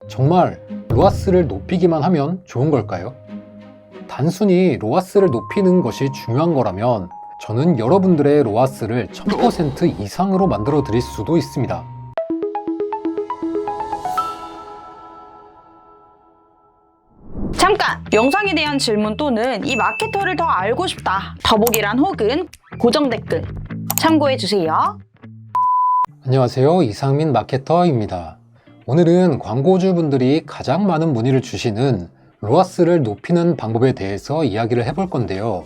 정말 로아스를 높이기만 하면 좋은 걸까요? 단순히 로아스를 높이는 것이 중요한 거라면 저는 여러분들의 로아스를 1000% 이상으로 만들어 드릴 수도 있습니다. 잠깐! 영상에 대한 질문 또는 이 마케터를 더 알고 싶다. 더보기란 혹은 고정 댓글 참고해주세요. 안녕하세요. 이상민 마케터입니다. 오늘은 광고주분들이 가장 많은 문의를 주시는 로아스를 높이는 방법에 대해서 이야기를 해볼 건데요.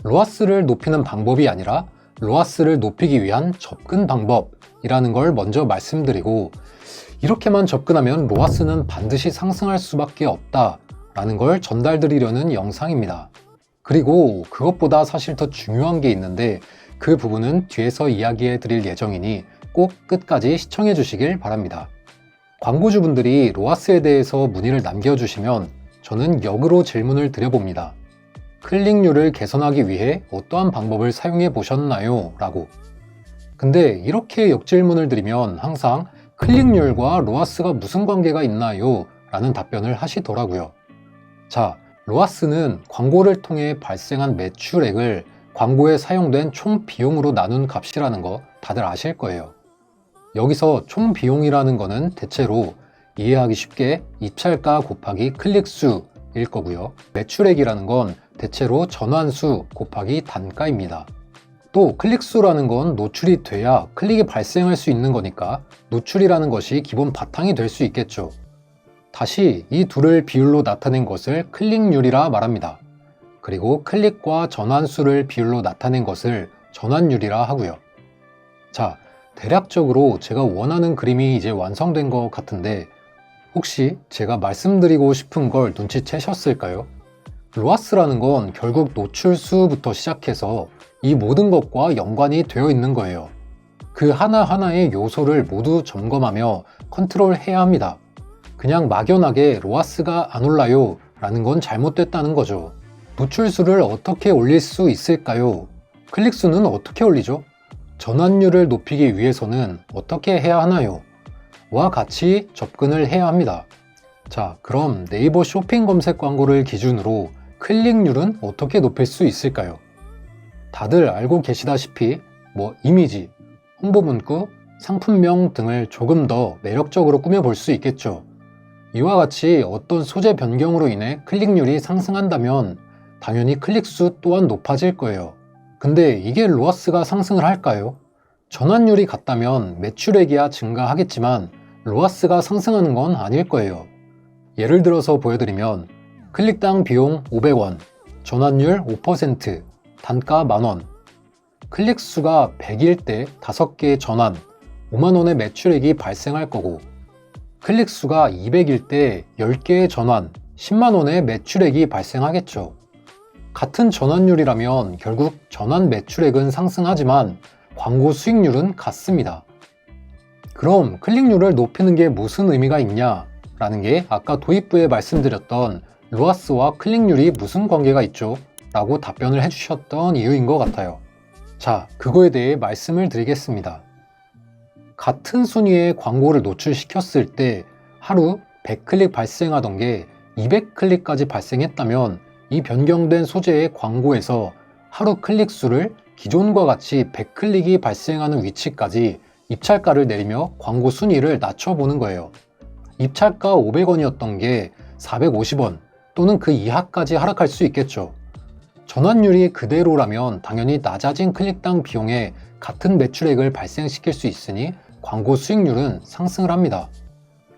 로아스를 높이는 방법이 아니라 로아스를 높이기 위한 접근 방법이라는 걸 먼저 말씀드리고, 이렇게만 접근하면 로아스는 반드시 상승할 수밖에 없다라는 걸 전달드리려는 영상입니다. 그리고 그것보다 사실 더 중요한 게 있는데 그 부분은 뒤에서 이야기해 드릴 예정이니 꼭 끝까지 시청해 주시길 바랍니다. 광고주분들이 로아스에 대해서 문의를 남겨주시면 저는 역으로 질문을 드려봅니다. 클릭률을 개선하기 위해 어떠한 방법을 사용해 보셨나요? 라고. 근데 이렇게 역질문을 드리면 항상 클릭률과 로아스가 무슨 관계가 있나요? 라는 답변을 하시더라고요. 자, 로아스는 광고를 통해 발생한 매출액을 광고에 사용된 총 비용으로 나눈 값이라는 거 다들 아실 거예요. 여기서 총 비용이라는 거는 대체로 이해하기 쉽게 입찰가 곱하기 클릭수일 거고요. 매출액이라는 건 대체로 전환수 곱하기 단가입니다. 또 클릭수라는 건 노출이 돼야 클릭이 발생할 수 있는 거니까 노출이라는 것이 기본 바탕이 될 수 있겠죠. 다시 이 둘을 비율로 나타낸 것을 클릭률이라 말합니다. 그리고 클릭과 전환수를 비율로 나타낸 것을 전환율이라 하고요. 자, 대략적으로 제가 원하는 그림이 이제 완성된 것 같은데 혹시 제가 말씀드리고 싶은 걸 눈치채셨을까요? 로아스라는 건 결국 노출수부터 시작해서 이 모든 것과 연관이 되어 있는 거예요. 그 하나하나의 요소를 모두 점검하며 컨트롤해야 합니다. 그냥 막연하게 로아스가 안 올라요 라는 건 잘못됐다는 거죠. 노출수를 어떻게 올릴 수 있을까요? 클릭수는 어떻게 올리죠? 전환율을 높이기 위해서는 어떻게 해야 하나요? 와 같이 접근을 해야 합니다. 자, 그럼 네이버 쇼핑 검색 광고를 기준으로 클릭률은 어떻게 높일 수 있을까요? 다들 알고 계시다시피 이미지, 홍보 문구, 상품명 등을 조금 더 매력적으로 꾸며볼 수 있겠죠. 이와 같이 어떤 소재 변경으로 인해 클릭률이 상승한다면 당연히 클릭수 또한 높아질 거예요. 근데 이게 로아스가 상승을 할까요? 전환율이 같다면 매출액이야 증가하겠지만 로아스가 상승하는 건 아닐 거예요. 예를 들어서 보여드리면 클릭당 비용 500원, 전환율 5%, 단가 만원. 클릭수가 100일 때 5개의 전환, 5만원의 매출액이 발생할 거고, 클릭수가 200일 때 10개의 전환, 10만원의 매출액이 발생하겠죠. 같은 전환율이라면 결국 전환 매출액은 상승하지만 광고 수익률은 같습니다. 그럼 클릭률을 높이는 게 무슨 의미가 있냐라는 게 아까 도입부에 말씀드렸던 로아스와 클릭률이 무슨 관계가 있죠? 라고 답변을 해주셨던 이유인 것 같아요. 자, 그거에 대해 말씀을 드리겠습니다. 같은 순위의 광고를 노출시켰을 때 하루 100클릭 발생하던 게 200클릭까지 발생했다면 이 변경된 소재의 광고에서 하루 클릭 수를 기존과 같이 100클릭이 발생하는 위치까지 입찰가를 내리며 광고 순위를 낮춰보는 거예요. 입찰가 500원이었던 게 450원 또는 그 이하까지 하락할 수 있겠죠. 전환율이 그대로라면 당연히 낮아진 클릭당 비용에 같은 매출액을 발생시킬 수 있으니 광고 수익률은 상승을 합니다.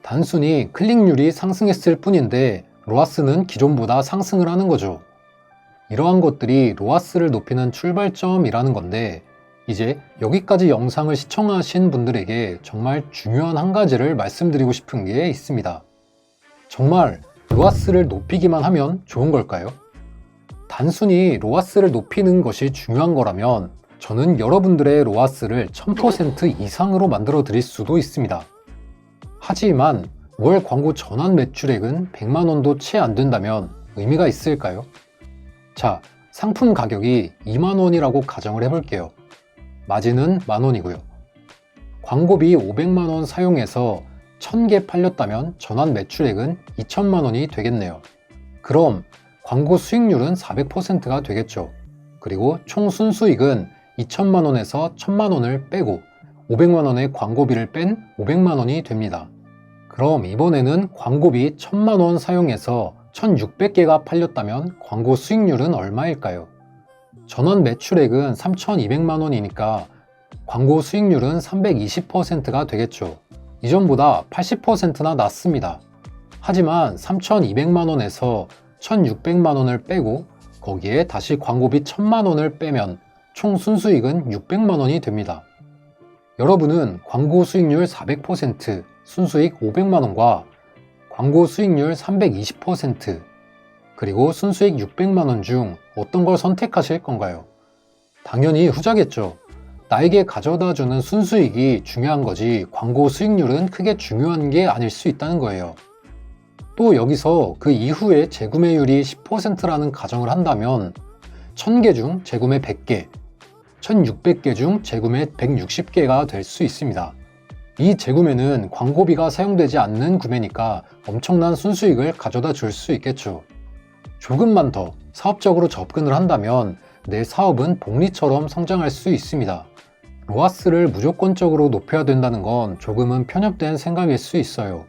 단순히 클릭률이 상승했을 뿐인데 로아스는 기존보다 상승을 하는 거죠. 이러한 것들이 로아스를 높이는 출발점이라는 건데, 이제 여기까지 영상을 시청하신 분들에게 정말 중요한 한 가지를 말씀드리고 싶은 게 있습니다. 정말 로아스를 높이기만 하면 좋은 걸까요? 단순히 로아스를 높이는 것이 중요한 거라면 저는 여러분들의 로아스를 1000% 이상으로 만들어 드릴 수도 있습니다. 하지만 월 광고 전환 매출액은 100만원도 채 안 된다면 의미가 있을까요? 자, 상품 가격이 2만원이라고 가정을 해볼게요. 마진은 만원이고요. 광고비 500만원 사용해서 1000개 팔렸다면 전환 매출액은 2천만 원이 되겠네요. 그럼 광고 수익률은 400%가 되겠죠. 그리고 총 순수익은 2천만 원에서 1000만 원을 빼고 500만 원의 광고비를 뺀 500만 원이 됩니다. 그럼 이번에는 광고비 1000만 원 사용해서 1600개가 팔렸다면 광고 수익률은 얼마일까요? 전원 매출액은 3200만 원이니까 광고 수익률은 320%가 되겠죠. 이전보다 80%나 낮습니다. 하지만 3200만 원에서 1600만 원을 빼고 거기에 다시 광고비 1000만 원을 빼면 총 순수익은 600만 원이 됩니다. 여러분은 광고 수익률 400%, 순수익 500만 원과 광고 수익률 320%, 그리고 순수익 600만 원 중 어떤 걸 선택하실 건가요? 당연히 후자겠죠. 나에게 가져다주는 순수익이 중요한 거지 광고 수익률은 크게 중요한 게 아닐 수 있다는 거예요. 또 여기서 그 이후에 재구매율이 10%라는 가정을 한다면 1000개 중 재구매 100개, 1600개 중 재구매 160개가 될 수 있습니다. 이 재구매는 광고비가 사용되지 않는 구매니까 엄청난 순수익을 가져다 줄 수 있겠죠. 조금만 더 사업적으로 접근을 한다면 내 사업은 복리처럼 성장할 수 있습니다. 로아스를 무조건적으로 높여야 된다는 건 조금은 편협된 생각일 수 있어요.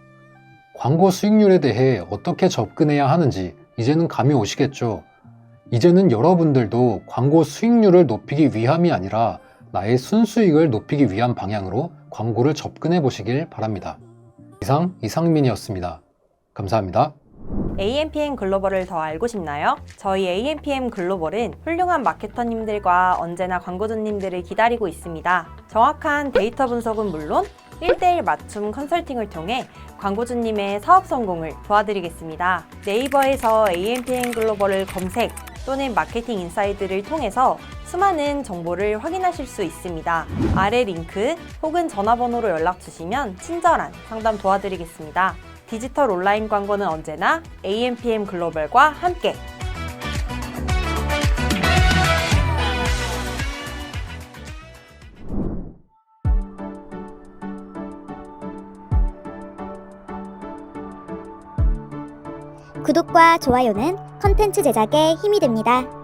광고 수익률에 대해 어떻게 접근해야 하는지 이제는 감이 오시겠죠. 이제는 여러분들도 광고 수익률을 높이기 위함이 아니라 나의 순수익을 높이기 위한 방향으로 광고를 접근해 보시길 바랍니다. 이상 이상민이었습니다. 감사합니다. AMPM 글로벌을 더 알고 싶나요? 저희 AMPM 글로벌은 훌륭한 마케터님들과 언제나 광고주님들을 기다리고 있습니다. 정확한 데이터 분석은 물론 1:1 맞춤 컨설팅을 통해 광고주님의 사업 성공을 도와드리겠습니다. 네이버에서 AMPM 글로벌을 검색 또는 마케팅 인사이드를 통해서 수많은 정보를 확인하실 수 있습니다. 아래 링크 혹은 전화번호로 연락 주시면 친절한 상담 도와드리겠습니다. 디지털 온라인 광고는 언제나 AMPM 글로벌과 함께! 구독과 좋아요는 컨텐츠 제작에 힘이 됩니다.